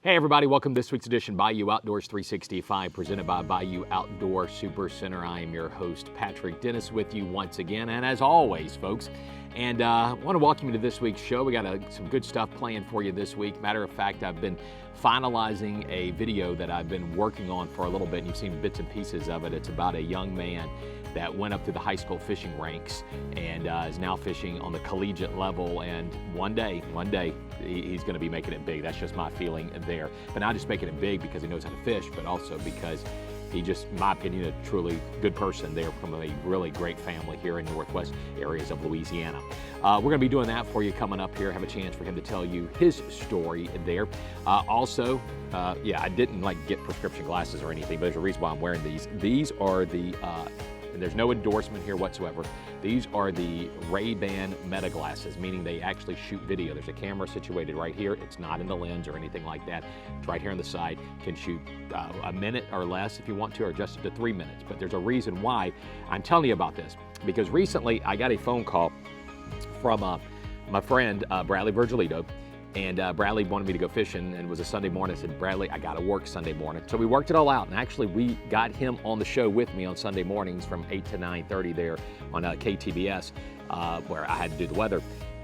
Hey everybody, welcome to this week's edition Bayou Outdoors 365 presented by Bayou Outdoors Super Center. I am your host, Patrick Dennis, with you once again, and as always, folks. And I want to welcome you to this week's show. We got some good stuff planned for you this week. Matter of fact, I've been finalizing a video that I've been working on for a little bit, and you've seen bits and pieces of it. It's about a young man that went up through the high school fishing ranks and is now fishing on the collegiate level. And one day, he's going to be making it big. That's just my feeling there. But not just making it big because he knows how to fish, but also because he just, in my opinion, a truly good person there from a really great family here in northwest areas of Louisiana. We're going to be doing that for you coming up here. Have a chance for him to tell you his story there. Yeah, I didn't get prescription glasses or anything, but there's a reason why I'm wearing these. These are the and there's no endorsement here whatsoever. These are the Ray-Ban Meta glasses, meaning they actually shoot video. There's a camera situated right here. It's not in the lens or anything like that. It's right here on the side. Can shoot a minute or less if you want to, or just up to 3 minutes. But there's a reason why I'm telling you about this, because recently I got a phone call from my friend Bradley Virgilito. And Bradley wanted me to go fishing, and it was a Sunday morning. I said, Bradley, I gotta work Sunday morning. So we worked it all out, and actually we got him on the show with me on Sunday mornings from 8 to 9:30 there on KTBS, where I had to do the weather.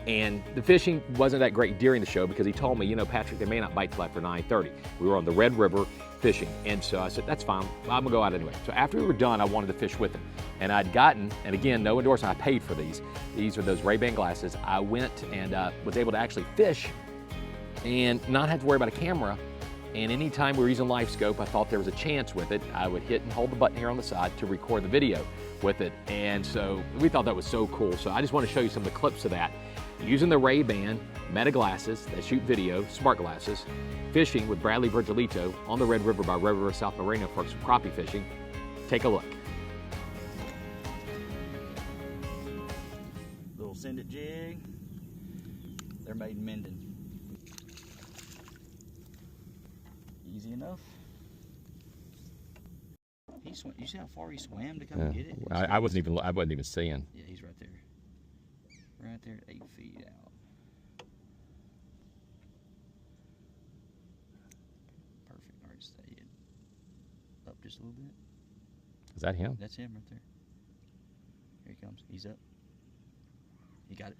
And the fishing wasn't that great during the show because he told me, you know, Patrick, they may not bite till after 9:30. We were on the Red River fishing, and so I said, that's fine, I'm gonna go out anyway. So after we were done, I wanted to fish with him. And I'd gotten, and again, no endorsement, I paid for these. These are those Ray-Ban glasses. I went and was able to actually fish and not have to worry about a camera. And anytime we were using live scope, I thought there was a chance with it. I would hit and hold the button here on the side to record the video with it. And so we thought that was so cool. So I just want to show you some of the clips of that. Using the Ray-Ban Meta glasses that shoot video, smart glasses, fishing with Bradley Virgilito on the Red River by Red River, South Moreno for some crappie fishing. Take a look. Little send it jig. They're made in Minden. Easy enough. He swam. You see how far he swam to come get it? I wasn't even seeing. Yeah, he's right there. Right there, 8 feet out. Perfect. All right, stay it. Up just a little bit. Is that him? That's him right there. Here he comes. He's up. He got it.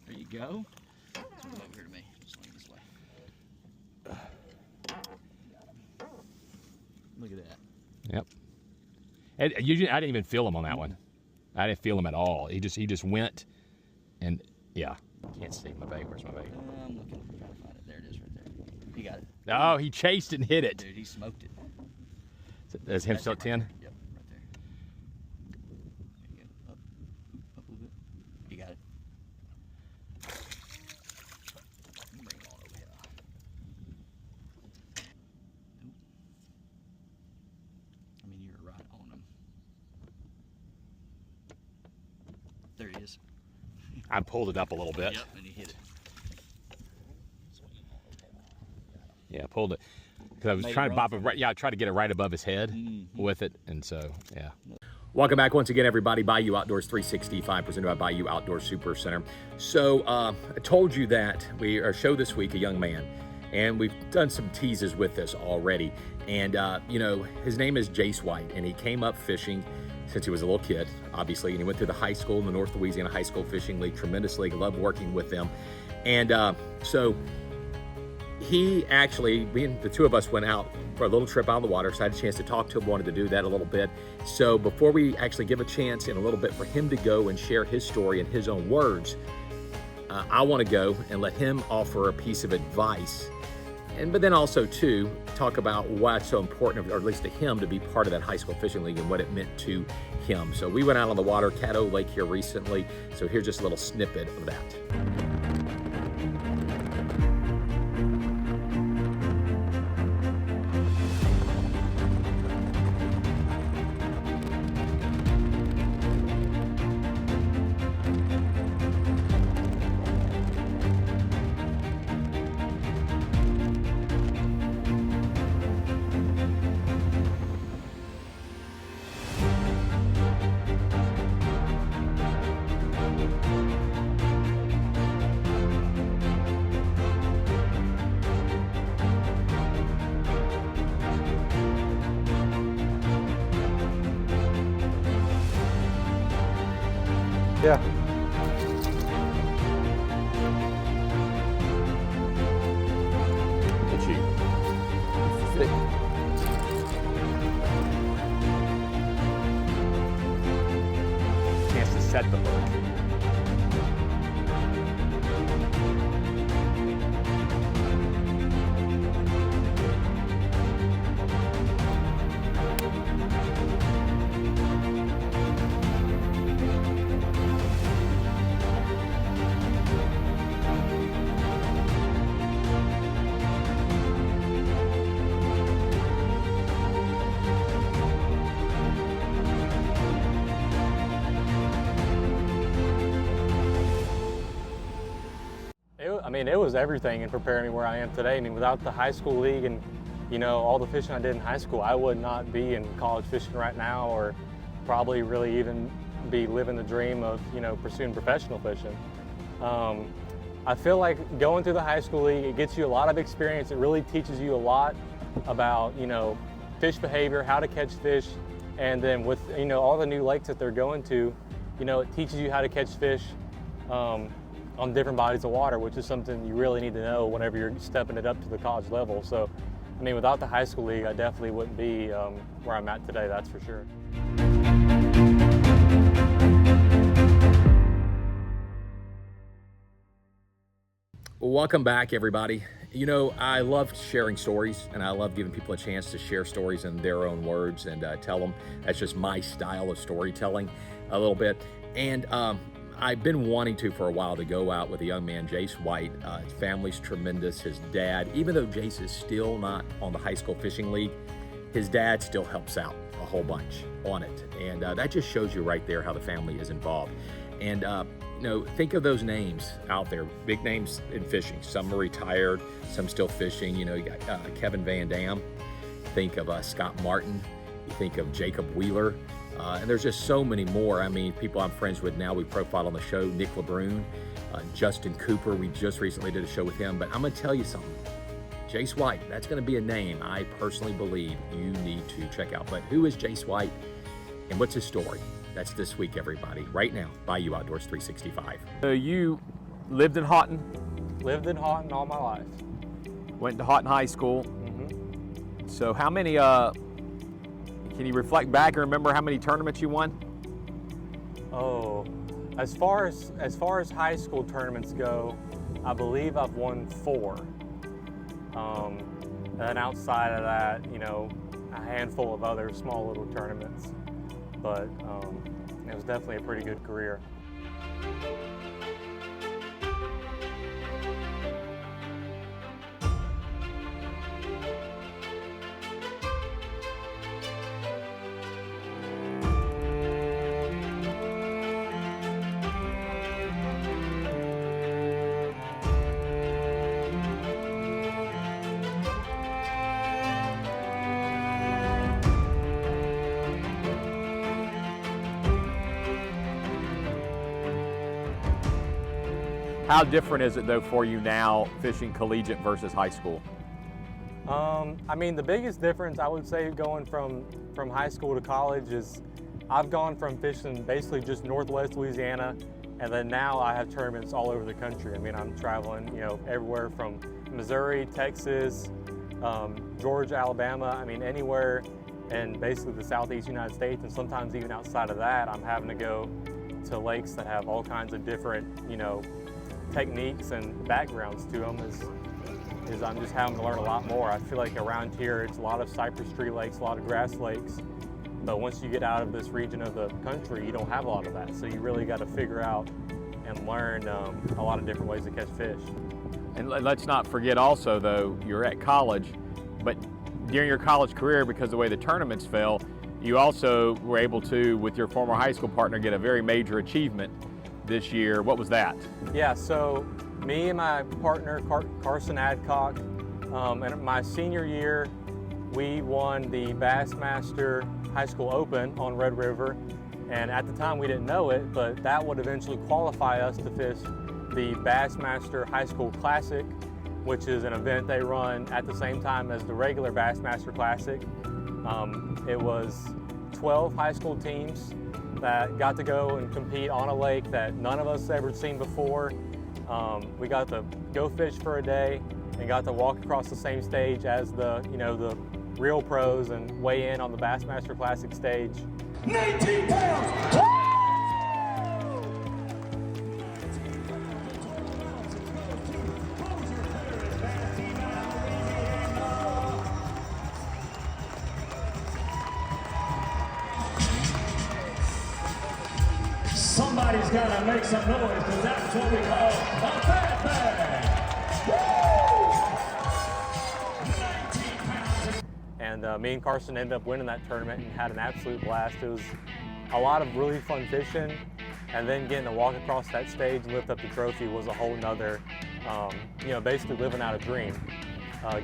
There you go. Swing him over here to me. Swing this way. Look at that. Yep. And usually, I didn't even feel him on that one. I didn't feel him at all. He just went, and yeah. Can't see my bait. Where's my bait? I'm looking. I'm trying to find it. There it is, right there. He got it. Oh, he chased and hit it. Dude, he smoked it. Is him still at 10? Right, yep, right there. There you go. Up a little bit. You got it. Bring it on over here. I mean, you're right on him. There he is. I pulled it up a little bit. Yep, and he hit it. Yeah, I pulled it. Because I was trying to bop it right. Yeah, I tried to get it right above his head with it, and so yeah. Welcome back once again, everybody. Bayou Outdoors 365, presented by Bayou Outdoors Super Center. So I told you that our show this week, a young man, and we've done some teases with this already. And you know, his name is Jase White, and he came up fishing since he was a little kid, obviously, and he went through the high school in the North Louisiana High School Fishing League. Tremendous league. Loved working with them, and so. He actually, the two of us went out for a little trip out on the water, so I had a chance to talk to him, wanted to do that a little bit. So before we actually give a chance in a little bit for him to go and share his story in his own words, I want to go and let him offer a piece of advice. But then also, too, talk about why it's so important, or at least to him, to be part of that high school fishing league and what it meant to him. So we went out on the water, Caddo Lake here recently. So here's just a little snippet of that. Yeah. Look at you. Sick. Chance to set the hook. It was everything in preparing me where I am today. I mean, without the high school league and, you know, all the fishing I did in high school, I would not be in college fishing right now, or probably really even be living the dream of, you know, pursuing professional fishing. I feel like going through the high school league, it gets you a lot of experience. It really teaches you a lot about, you know, fish behavior, how to catch fish, and then with, you know, all the new lakes that they're going to, you know, it teaches you how to catch fish on different bodies of water, which is something you really need to know whenever you're stepping it up to the college level. So, I mean, without the high school league, I definitely wouldn't be where I'm at today, that's for sure. Well, welcome back, everybody. You know, I love sharing stories, and I love giving people a chance to share stories in their own words and tell them. That's just my style of storytelling a little bit. And I've been wanting to for a while to go out with a young man, Jase White. His family's tremendous. His dad, even though Jase is still not on the high school fishing league, his dad still helps out a whole bunch on it. And that just shows you right there how the family is involved. And you know, think of those names out there, big names in fishing. Some are retired, some still fishing. You know, you got Kevin Van Dam. Think of Scott Martin. You think of Jacob Wheeler. And there's just so many more. I mean, people I'm friends with now, we profiled on the show, Nick LeBrun, Justin Cooper. We just recently did a show with him. But I'm going to tell you something. Jase White, that's going to be a name I personally believe you need to check out. But who is Jase White and what's his story? That's this week, everybody. Right now, Bayou Outdoors 365. So you lived in Haughton? Lived in Haughton all my life. Went to Haughton High School. Mm-hmm. So how many, can you reflect back and remember how many tournaments you won? Oh, as far as high school tournaments go, I believe I've won 4. And then outside of that, you know, a handful of other small little tournaments. But it was definitely a pretty good career. How different is it though for you now fishing collegiate versus high school? I mean, the biggest difference I would say going from high school to college is I've gone from fishing basically just Northwest Louisiana, and then now I have tournaments all over the country. I mean, I'm traveling, you know, everywhere from Missouri, Texas, Georgia, Alabama. I mean, anywhere in basically the Southeast United States, and sometimes even outside of that, I'm having to go to lakes that have all kinds of different, you know, techniques and backgrounds to them. Is I'm just having to learn a lot more. I feel like around here it's a lot of cypress tree lakes, a lot of grass lakes, but once you get out of this region of the country, you don't have a lot of that. So you really got to figure out and learn a lot of different ways to catch fish. And let's not forget also though, you're at college, but during your college career, because of the way the tournaments fell, you also were able to, with your former high school partner, get a very major achievement this year. What was that? Yeah, so me and my partner, Carson Adcock, in my senior year, we won the Bassmaster High School Open on Red River. And at the time we didn't know it, but that would eventually qualify us to fish the Bassmaster High School Classic, which is an event they run at the same time as the regular Bassmaster Classic. It was 12 high school teams that got to go and compete on a lake that none of us ever seen before. We got to go fish for a day and got to walk across the same stage as the real pros and weigh in on the Bassmaster Classic stage. 19 pounds! Somebody's got to make some noise, because that's what we call a fat bag. And me and Carson ended up winning that tournament and had an absolute blast. It was a lot of really fun fishing, and then getting to walk across that stage and lift up the trophy was a whole nother, basically living out a dream.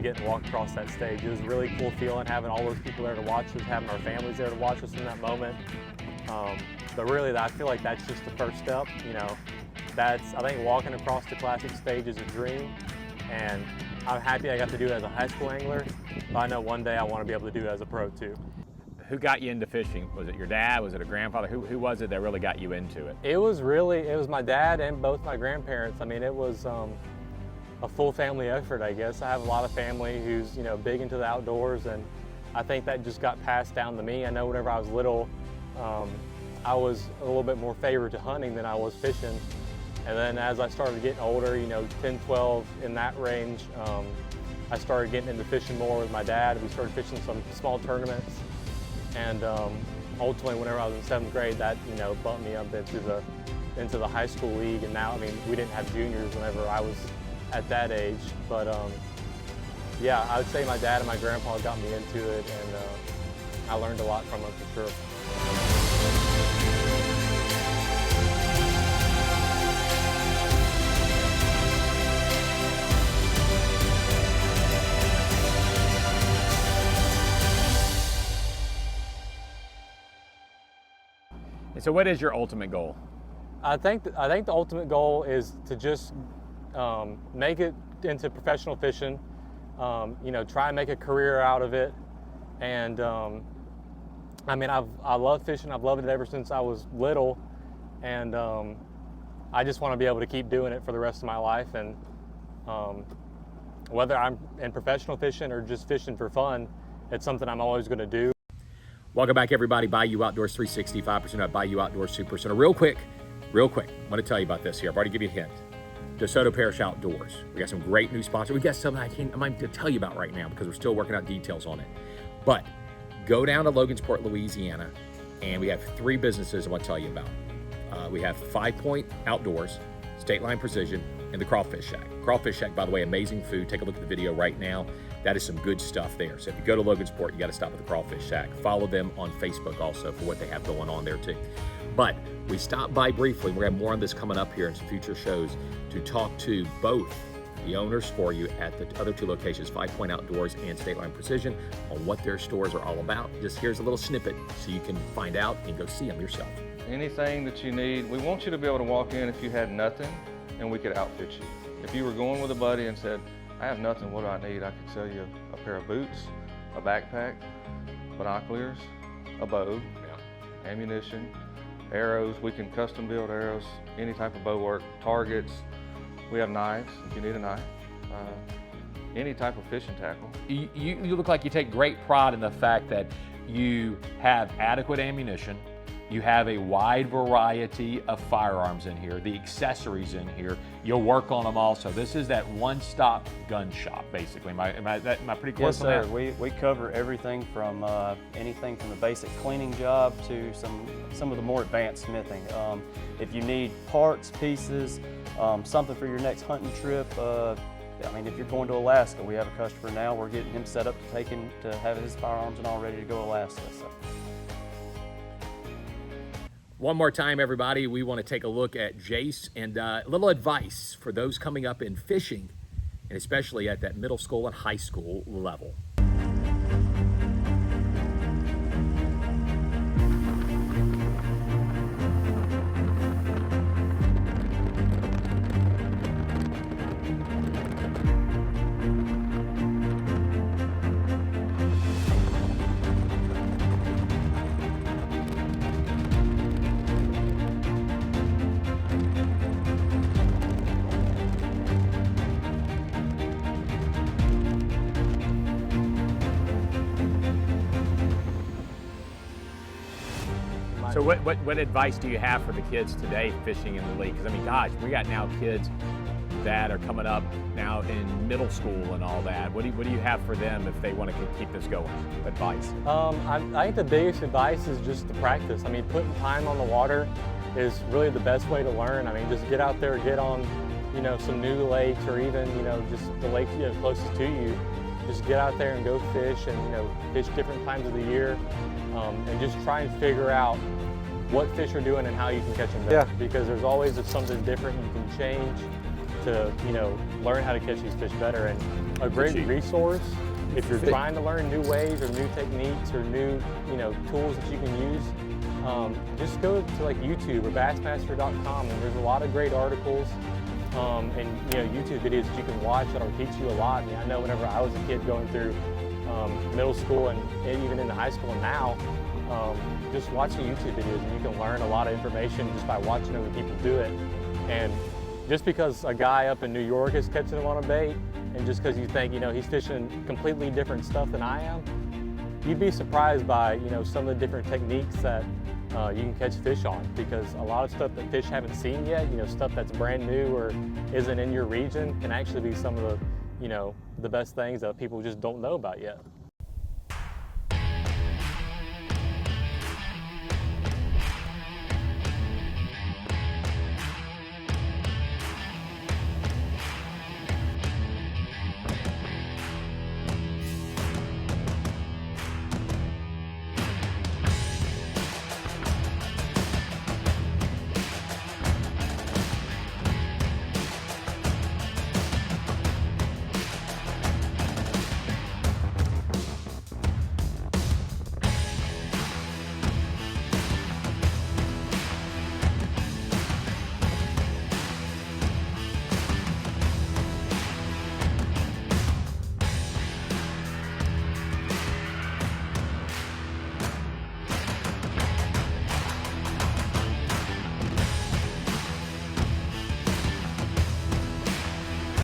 Getting to walk across that stage. It was a really cool feeling, having all those people there to watch us, having our families there to watch us in that moment. But really, I feel like that's just the first step. I think walking across the classic stage is a dream, and I'm happy I got to do it as a high school angler, but I know one day I want to be able to do it as a pro too. Who got you into fishing? Was it your dad? Was it a grandfather? Who was it that really got you into it? It was my dad and both my grandparents. I mean, it was a full family effort, I guess. I have a lot of family who's big into the outdoors, and I think that just got passed down to me. I know whenever I was little, I was a little bit more favored to hunting than I was fishing. And then as I started getting older, 10, 12, in that range, I started getting into fishing more with my dad. We started fishing some small tournaments. And ultimately, whenever I was in 7th grade, that, bumped me up into the high school league. And now, we didn't have juniors whenever I was at that age. But yeah, I would say my dad and my grandpa got me into it, and I learned a lot from them for sure. So what is your ultimate goal? I think the ultimate goal is to just make it into professional fishing. Try and make a career out of it. And I love fishing. I've loved it ever since I was little, and I just want to be able to keep doing it for the rest of my life. And whether I'm in professional fishing or just fishing for fun, it's something I'm always going to do. Welcome back, everybody. Bayou Outdoors 365% of Bayou Outdoors Super Center. Real quick, I want to tell you about this here. I've already given you a hint. DeSoto Parish Outdoors. We got some great new sponsors. We got something I might tell you about right now because we're still working out details on it. But go down to Logansport, Louisiana, and we have 3 businesses I want to tell you about. We have 5 Point Outdoors, State Line Precision, and the Crawfish Shack. Crawfish Shack, by the way, amazing food. Take a look at the video right now. That is some good stuff there. So if you go to Logansport, you got to stop at the Crawfish Shack. Follow them on Facebook also for what they have going on there too. But we stopped by briefly. We're going to have more on this coming up here in some future shows to talk to both the owners for you at the other 2 locations, 5 Point Outdoors and State Line Precision, on what their stores are all about. Just here's a little snippet so you can find out and go see them yourself. Anything that you need, we want you to be able to walk in if you had nothing and we could outfit you. If you were going with a buddy and said, I have nothing, what do I need? I could sell you a pair of boots, a backpack, binoculars, a bow, ammunition, arrows. We can custom build arrows, any type of bow work, targets. We have knives if you need a knife. Any type of fishing tackle. You look like you take great pride in the fact that you have adequate ammunition. You have a wide variety of firearms in here, the accessories in here. You'll work on them also. This is that one-stop gun shop, basically. Am I pretty close on that? Yes, sir. We cover everything from anything from the basic cleaning job to some of the more advanced smithing. If you need parts, pieces, something for your next hunting trip, if you're going to Alaska, we have a customer now. We're getting him set up to have his firearms and all ready to go Alaska. So. One more time, everybody, we want to take a look at Jase and a little advice for those coming up in fishing, and especially at that middle school and high school level. So what advice do you have for the kids today fishing in the lake? Because I mean, gosh, we got now kids that are coming up now in middle school and all that. What do you have for them if they want to keep this going? Advice? I think the biggest advice is just to practice. I mean, putting time on the water is really the best way to learn. I mean, just get out there, get on, you know, some new lakes, or even, you know, just the lake, you know, closest to you. Just get out there and go fish, and, you know, fish different times of the year, and just try and figure out what fish are doing and how you can catch them better. Because there's always something different you can change to, you know, learn how to catch these fish better. And a great resource, if you're trying to learn new ways or new techniques or new, you know, tools that you can use, just go to like YouTube or BASSMASTER.com, and there's a lot of great articles and, you know, YouTube videos that you can watch that'll teach you a lot. I mean, I know whenever I was a kid going through middle school and even into high school now, just watching YouTube videos, and you can learn a lot of information just by watching other people do it. And just because a guy up in New York is catching them on a bait, and just because you think, you know, he's fishing completely different stuff than I am, you'd be surprised by, you know, some of the different techniques that you can catch fish on. Because a lot of stuff that fish haven't seen yet, you know, stuff that's brand new or isn't in your region, can actually be some of the, you know, the best things that people just don't know about yet.